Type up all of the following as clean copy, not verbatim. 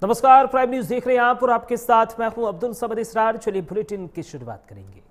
नमस्कार, prime news देख रहे हैं आप और आपके साथ मैं हूं अब्दुल समद इसरार। चलिए बुलेटिन की शुरुआत करेंगे।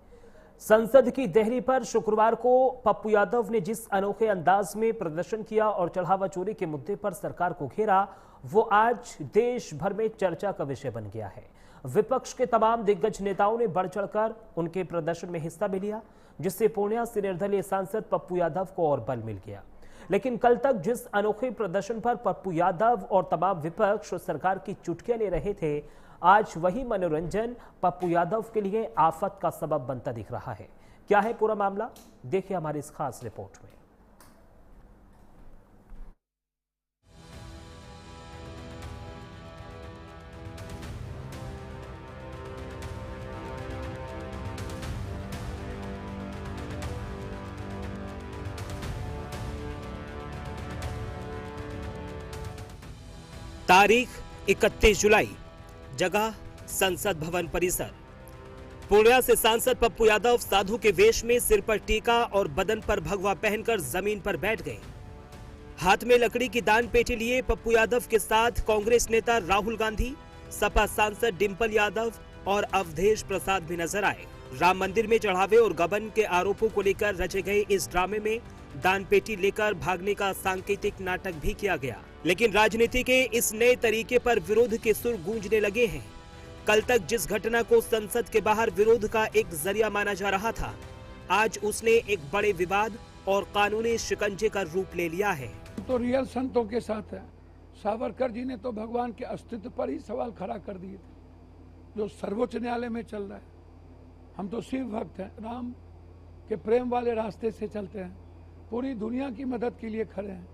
संसद की देहरी पर शुक्रवार को पप्पू यादव ने जिस अनोखे अंदाज में प्रदर्शन किया और चढ़ावा चोरी के मुद्दे पर सरकार को घेरा, वो आज देश भर में चर्चा का विषय बन गया है। विपक्ष के तमाम दिग्गज नेताओं ने बढ़ चढ़कर उनके प्रदर्शन में हिस्सा भी लिया, जिससे पूर्णिया से निर्दलीय सांसद पप्पू यादव को और बल मिल गया। लेकिन कल तक जिस अनोखे प्रदर्शन पर पप्पू यादव और तमाम विपक्ष सरकार की चुटकियां ले रहे थे, आज वही मनोरंजन पप्पू यादव के लिए आफत का सबब बनता दिख रहा है। क्या है पूरा मामला, देखिए हमारी इस खास रिपोर्ट में। तारीख 31 जुलाई, जगह संसद भवन परिसर। पूर्णिया से सांसद पप्पू यादव साधु के वेश में सिर पर टीका और बदन पर भगवा पहनकर जमीन पर बैठ गए। हाथ में लकड़ी की दान पेटी लिए पप्पू यादव के साथ कांग्रेस नेता राहुल गांधी, सपा सांसद डिंपल यादव और अवधेश प्रसाद भी नजर आए। राम मंदिर में चढ़ावे और गबन के आरोपों को लेकर रचे गए इस ड्रामे में दान पेटी लेकर भागने का सांकेतिक नाटक भी किया गया। लेकिन राजनीति के इस नए तरीके पर विरोध के सुर गूंजने लगे हैं। कल तक जिस घटना को संसद के बाहर विरोध का एक जरिया माना जा रहा था, आज उसने एक बड़े विवाद और कानूनी शिकंजे का रूप ले लिया है। तो रियल संतों के साथ है। सावरकर जी ने तो भगवान के अस्तित्व पर ही सवाल खड़ा कर दिए थे, जो सर्वोच्च न्यायालय में चल रहा है। हम तो शिव भक्त हैं, राम के प्रेम वाले रास्ते से चलते हैं, पूरी दुनिया की मदद के लिए खड़े हैं।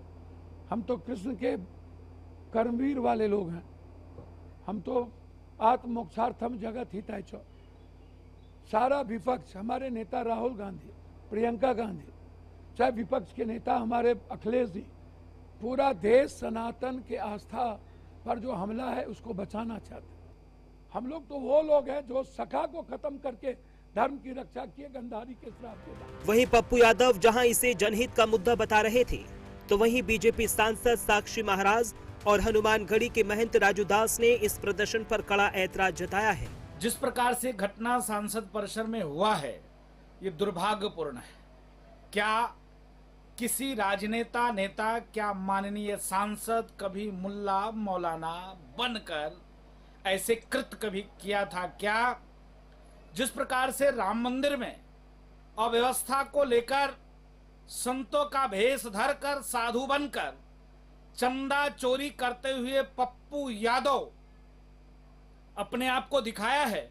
हम तो कृष्ण के कर्मवीर वाले लोग हैं। हम तो आत्मोक्षार्थम जगत हिताय च। सारा विपक्ष, हमारे नेता राहुल गांधी, प्रियंका गांधी, चाहे विपक्ष के नेता हमारे अखिलेश जी, पूरा देश सनातन के आस्था पर जो हमला है उसको बचाना चाहते हैं। हम लोग तो वो लोग हैं जो सखा को खत्म करके धर्म की रक्षा किए गंधारी के श्राप के बाद। वहीं पप्पू यादव जहां इसे जनहित का मुद्दा बता रहे थे, तो वहीं बीजेपी सांसद साक्षी महाराज और हनुमानगढ़ी के महंत राजू दास ने इस प्रदर्शन पर कड़ा ऐतराज जताया है। जिस प्रकार से घटना सांसद परिसर में हुआ है, ये दुर्भाग्यपूर्ण है। क्या किसी राजनेता नेता, क्या माननीय सांसद कभी मुल्ला मौलाना बनकर ऐसे कृत्य कभी किया था क्या? जिस प्रकार से राम मंदिर में अव्यवस्था को लेकर संतों का भेष धरकर साधु बनकर चंदा चोरी करते हुए पप्पू यादव अपने आप को दिखाया है,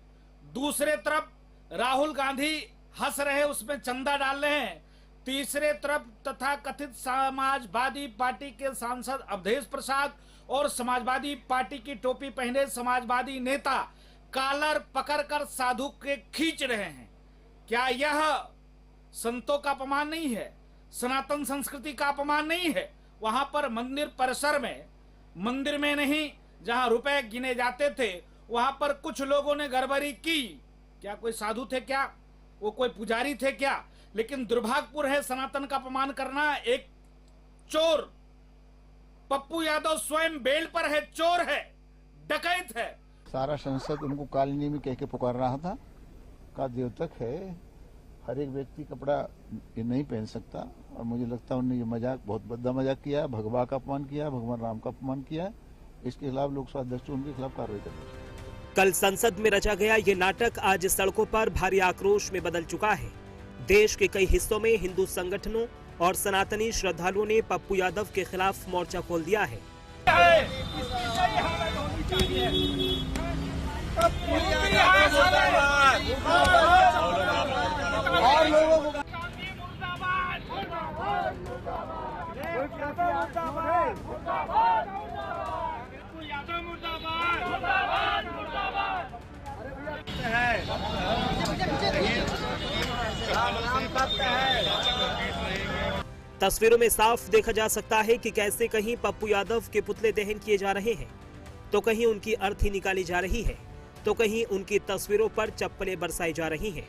दूसरे तरफ राहुल गांधी हंस रहे, उसमें चंदा डाल रहे हैं। तीसरे तरफ तथा कथित समाजवादी पार्टी के सांसद अवधेश प्रसाद और समाजवादी पार्टी की टोपी पहने समाजवादी नेता कॉलर पकड़कर साधु के खींच रहे हैं। क्या यह संतों का अपमान नहीं है? सनातन संस्कृति का अपमान नहीं है? वहां पर मंदिर परिसर में, मंदिर में नहीं, जहां रुपए गिने जाते थे, वहां पर कुछ लोगों ने गड़बड़ी की। क्या कोई साधु थे क्या? वो कोई पुजारी थे क्या? लेकिन दुर्भाग्यपूर्ण है सनातन का अपमान करना। एक चोर पप्पू यादव स्वयं बेल पर है, चोर है, डकैत है। सारा संसद उनको कालिनी में कह के पुकार रहा था का द्योतक है, हर एक व्यक्ति कपड़ा ये नहीं पहन सकता। और मुझे लगता है उन्होंने ये मजाक, बहुत बड़ा मजाक किया, भगवा का अपमान किया, भगवान राम का अपमान किया। इसके खिलाफ लोकसभा अध्यक्ष उनके खिलाफ कार्रवाई करनी चाहिए। कल संसद में रचा गया ये नाटक आज सड़कों पर भारी आक्रोश में बदल चुका है। देश के कई हिस्सों में हिंदू संगठनों और सनातनी श्रद्धालुओं ने पप्पू यादव के खिलाफ मोर्चा खोल दिया है। तस्वीरों में साफ देखा जा सकता है कि कैसे कहीं पप्पू यादव के पुतले दहन किए जा रहे हैं, तो कहीं उनकी अर्थी निकाली जा रही है, तो कहीं उनकी तस्वीरों पर चप्पलें बरसाई जा रही हैं।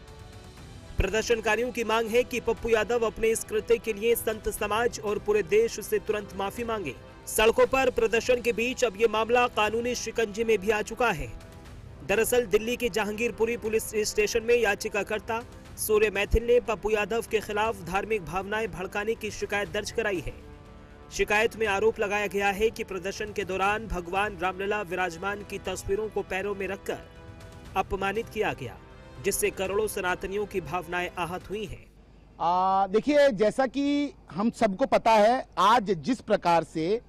प्रदर्शनकारियों की मांग है कि पप्पू यादव अपने इस कृत्य के लिए संत समाज और पूरे देश से तुरंत माफी मांगे। सड़कों पर प्रदर्शन के बीच अब ये मामला कानूनी शिकंजे में भी आ चुका है। दरअसल दिल्ली के जहांगीरपुरी पुलिस स्टेशन में याचिकाकर्ता सूर्य मैथिल ने पप्पू यादव के खिलाफ धार्मिक भावनाएं भड़काने की शिकायत दर्ज कराई है। शिकायत में आरोप लगाया गया है कि प्रदर्शन के दौरान भगवान रामलला विराजमान की तस्वीरों को पैरों में रखकर अपमानित किया गया, जिससे करोड़ों सनातनियों की भावनाएं आहत हुई हैं। देखिए, जैसा कि हम सबको पता है, आज जिस प्रकार से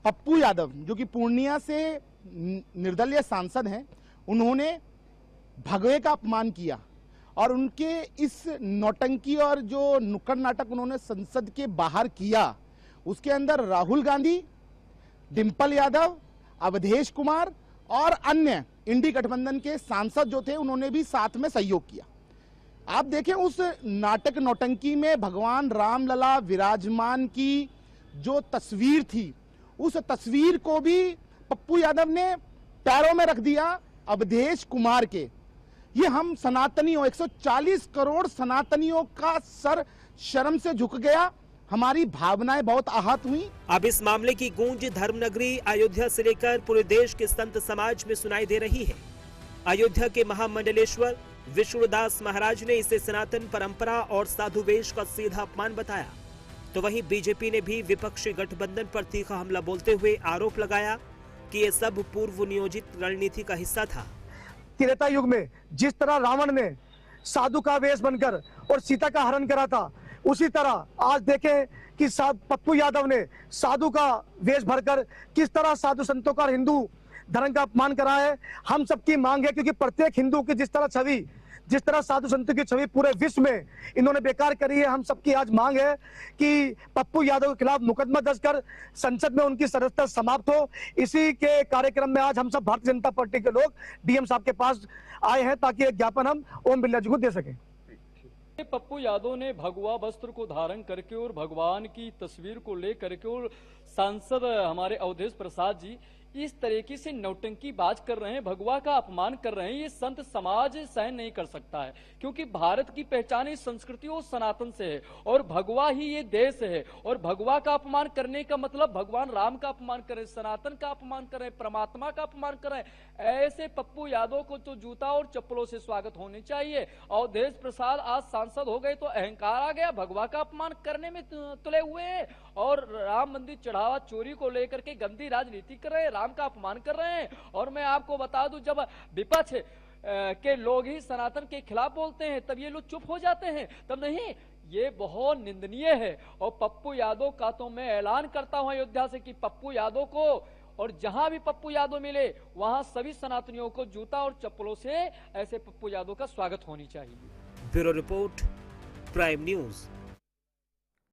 पप्पू यादव जो कि पूर्णिया से निर्दलीय सांसद हैं, उन्होंने भगवे का अपमान किया और उनके इस नौटंकी और जो नुक्कड़ नाटक उन्होंने संसद के बाहर किया, उसके अंदर राहुल गांधी, डिंपल यादव, अवधेश कुमार और अन्य इंडी गठबंधन के सांसद जो थे, उन्होंने भी साथ में सहयोग किया। आप देखें, उस नाटक नौटंकी में भगवान रामलला विराजमान की जो तस्वीर थी, उस तस्वीर को भी पप्पू यादव ने पैरों में रख दिया अवधेश कुमार के। ये हम सनातनियों, 140 करोड़ सनातनियों का सर शर्म से झुक गया, हमारी भावनाएं बहुत आहत हुई। अब इस मामले की गूंज धर्मनगरी अयोध्या से लेकर पूरे देश के संत समाज में सुनाई दे रही है। अयोध्या के महामंडलेश्वर विष्णुदास महाराज ने इसे सनातन परंपरा और साधु वेश का सीधा अपमान बताया, तो वहीं बीजेपी ने भी विपक्षी गठबंधन पर तीखा हमला बोलते हुए आरोप लगाया कि ये सब पूर्व नियोजित रणनीति का हिस्सा था। त्रेता युग में जिस तरह रावण ने साधु का वेश बनकर और सीता का हरण करा था, उसी तरह आज देखें कि पप्पू यादव ने साधु का वेश भरकर किस तरह साधु संतों का, हिंदू धर्म का अपमान करा है। हम सबकी मांग है, क्योंकि प्रत्येक हिंदू की जिस तरह साधु संतों की छवि पूरे विश्व में इन्होंने बेकार करी है, हम सबकी आज मांग है कि पप्पू यादव के खिलाफ मुकदमा दर्ज कर संसद में उनकी सदस्यता समाप्त हो। इसी के कार्यक्रम में आज हम सब भारतीय जनता पार्टी के लोग डीएम साहब के पास आए हैं, ताकि एक ज्ञापन हम ओम बिरला जी को दे सकें। पप्पू यादव ने भगवा वस्त्र को धारण करके और भगवान की तस्वीर को लेकर के और सांसद हमारे अवधेश प्रसाद जी इस तरीके से नौटंकी बाज कर रहे हैं, भगवा का अपमान कर रहे हैं। ये संत समाज सहन नहीं कर सकता है, क्योंकि भारत की पहचान इस संस्कृति और सनातन से है और भगवा ही ये देश है। और भगवा का अपमान करने का मतलब भगवान राम का अपमान करें, सनातन का अपमान करें, परमात्मा का अपमान करें। ऐसे पप्पू यादव को तो जूता और चप्पलों से स्वागत होने चाहिए। अवधेश प्रसाद आज सांसद हो गए तो अहंकार आ गया, भगवा का अपमान करने में तुले हुए हैं और राम मंदिर चढ़ावा चोरी को लेकर के गंदी राजनीति कर रहे हैं, राम का अपमान कर रहे हैं। और मैं आपको बता दूं, जब विपक्ष के लोग ही सनातन के खिलाफ बोलते हैं तब ये लोग चुप हो जाते हैं, तब नहीं। ये बहुत निंदनीय है। और पप्पू यादव का तो मैं ऐलान करता हूं अयोध्या से कि पप्पू यादव को, और जहां भी पप्पू यादव मिले वहां सभी सनातनियों को जूता और चप्पलों से ऐसे पप्पू यादव का स्वागत होनी चाहिए। Bureau report, prime news.